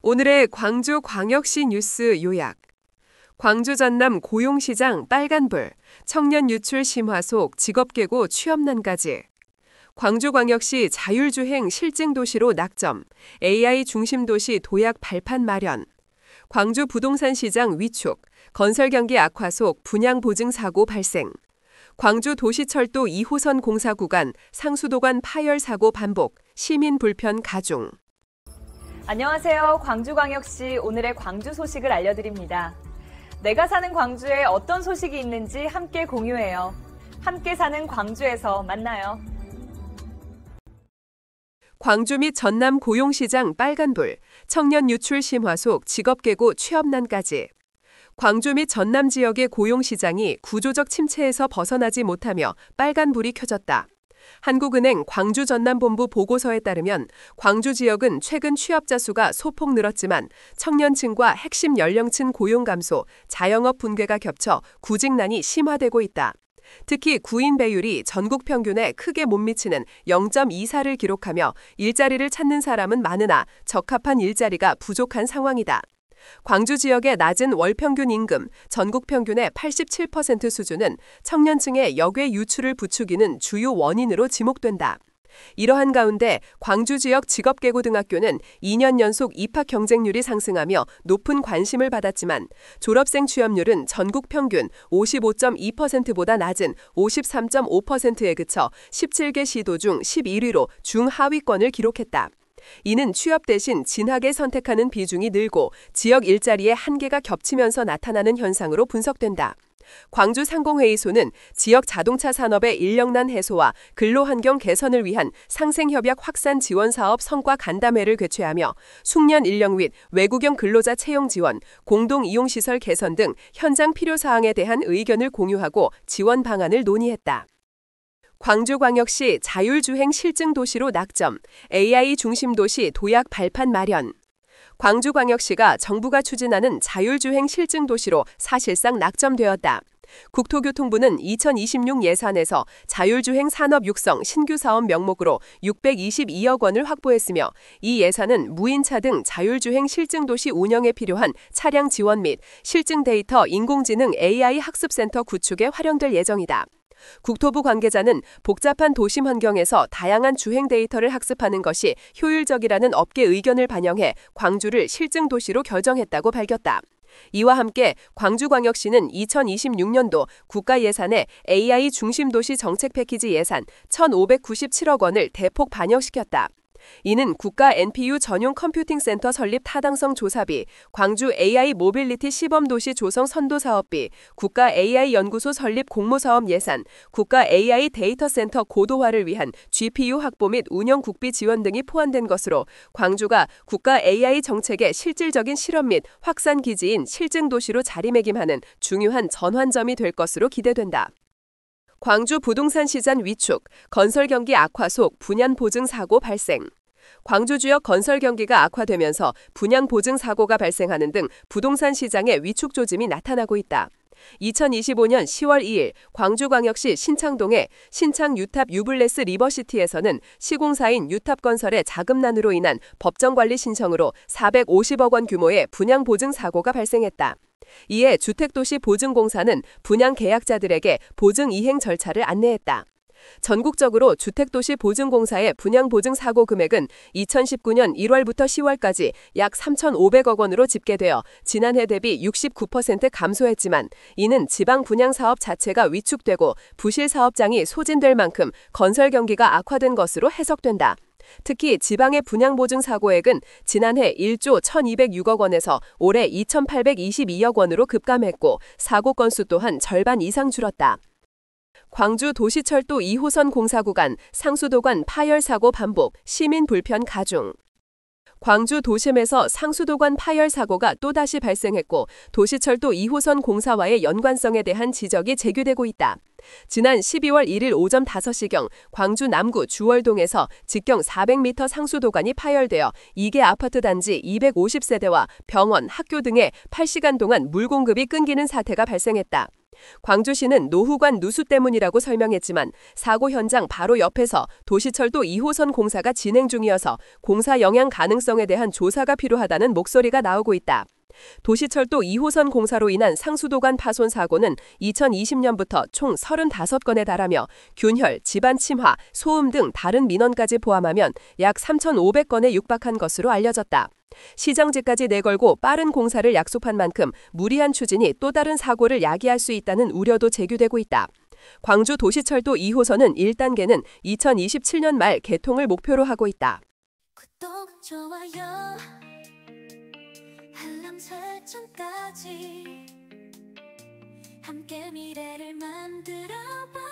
오늘의 광주광역시 뉴스 요약. 광주 전남 고용시장 빨간불, 청년 유출 심화 속 직업계고 취업난까지. 광주광역시 자율주행 실증도시로 낙점, AI 중심도시 도약 발판 마련. 광주 부동산시장 위축, 건설경기 악화 속 분양보증 사고 발생. 광주 도시철도 2호선 공사 구간 상수도관 파열 사고 반복, 시민 불편 가중. 안녕하세요. 광주광역시 오늘의 광주 소식을 알려드립니다. 내가 사는 광주에 어떤 소식이 있는지 함께 공유해요. 함께 사는 광주에서 만나요. 광주 및 전남 고용시장 빨간불, 청년 유출 심화 속 직업계고 취업난까지. 광주 및 전남 지역의 고용시장이 구조적 침체에서 벗어나지 못하며 빨간불이 켜졌다. 한국은행 광주 전남본부 보고서에 따르면 광주 지역은 최근 취업자 수가 소폭 늘었지만 청년층과 핵심 연령층 고용 감소, 자영업 붕괴가 겹쳐 구직난이 심화되고 있다. 특히 구인 배율이 전국 평균에 크게 못 미치는 0.24를 기록하며 일자리를 찾는 사람은 많으나 적합한 일자리가 부족한 상황이다. 광주 지역의 낮은 월평균 임금, 전국 평균의 87% 수준은 청년층의 역외 유출을 부추기는 주요 원인으로 지목된다. 이러한 가운데 광주 지역 직업계고등학교는 2년 연속 입학 경쟁률이 상승하며 높은 관심을 받았지만 졸업생 취업률은 전국 평균 55.2%보다 낮은 53.5%에 그쳐 17개 시도 중 11위로 중하위권을 기록했다. 이는 취업 대신 진학을 선택하는 비중이 늘고 지역 일자리의 한계가 겹치면서 나타나는 현상으로 분석된다. 광주 상공회의소는 지역 자동차 산업의 인력난 해소와 근로환경 개선을 위한 상생협약 확산 지원 사업 성과 간담회를 개최하며 숙련 인력 및 외국인 근로자 채용 지원, 공동이용시설 개선 등 현장 필요사항에 대한 의견을 공유하고 지원 방안을 논의했다. 광주광역시 자율주행 실증도시로 낙점, AI 중심도시 도약 발판 마련. 광주광역시가 정부가 추진하는 자율주행 실증도시로 사실상 낙점되었다. 국토교통부는 2026 예산에서 자율주행 산업 육성 신규 사업 명목으로 622억 원을 확보했으며 이 예산은 무인차 등 자율주행 실증도시 운영에 필요한 차량 지원 및 실증 데이터 인공지능 AI 학습센터 구축에 활용될 예정이다. 국토부 관계자는 복잡한 도심 환경에서 다양한 주행 데이터를 학습하는 것이 효율적이라는 업계 의견을 반영해 광주를 실증도시로 결정했다고 밝혔다. 이와 함께 광주광역시는 2026년도 국가 예산에 AI 중심도시 정책 패키지 예산 1,597억 원을 대폭 반영시켰다. 이는 국가 NPU 전용 컴퓨팅 센터 설립 타당성 조사비, 광주 AI 모빌리티 시범도시 조성 선도 사업비, 국가 AI 연구소 설립 공모사업 예산, 국가 AI 데이터 센터 고도화를 위한 GPU 확보 및 운영 국비 지원 등이 포함된 것으로 광주가 국가 AI 정책의 실질적인 실험 및 확산 기지인 실증도시로 자리매김하는 중요한 전환점이 될 것으로 기대된다. 광주 부동산시장 위축, 건설경기 악화 속 분양보증 사고 발생. 광주 지역 건설 경기가 악화되면서 분양보증 사고가 발생하는 등 부동산 시장에 위축 조짐이 나타나고 있다. 2025년 10월 2일 광주광역시 신창동의 신창 유탑 유블레스 리버시티에서는 시공사인 유탑건설의 자금난으로 인한 법정관리 신청으로 450억 원 규모의 분양보증 사고가 발생했다. 이에 주택도시보증공사는 분양 계약자들에게 보증 이행 절차를 안내했다. 전국적으로 주택도시보증공사의 분양보증 사고 금액은 2019년 1월부터 10월까지 약 3,500억 원으로 집계되어 지난해 대비 69% 감소했지만 이는 지방 분양사업 자체가 위축되고 부실 사업장이 소진될 만큼 건설 경기가 악화된 것으로 해석된다. 특히 지방의 분양보증 사고액은 지난해 1조 1,206억 원에서 올해 2,822억 원으로 급감했고 사고 건수 또한 절반 이상 줄었다. 광주 도시철도 2호선 공사 구간 상수도관 파열 사고 반복, 시민 불편 가중. 광주 도심에서 상수도관 파열 사고가 또다시 발생했고 도시철도 2호선 공사와의 연관성에 대한 지적이 제기되고 있다. 지난 12월 1일 오전 5시경 광주 남구 주월동에서 직경 400m 상수도관이 파열되어 2개 아파트 단지 250세대와 병원, 학교 등에 8시간 동안 물 공급이 끊기는 사태가 발생했다. 광주시는 노후관 누수 때문이라고 설명했지만 사고 현장 바로 옆에서 도시철도 2호선 공사가 진행 중이어서 공사 영향 가능성에 대한 조사가 필요하다는 목소리가 나오고 있다. 도시철도 2호선 공사로 인한 상수도관 파손 사고는 2020년부터 총 35건에 달하며 균열, 집안 침하, 소음 등 다른 민원까지 포함하면 약 3,500건에 육박한 것으로 알려졌다. 시정지까지 내걸고 빠른 공사를 약속한 만큼 무리한 추진이 또 다른 사고를 야기할 수 있다는 우려도 제기되고 있다. 광주 도시철도 2호선은 1단계는 2027년 말 개통을 목표로 하고 있다. 구독, 좋아요, 알람 설정까지 함께 미래를 만들어봐.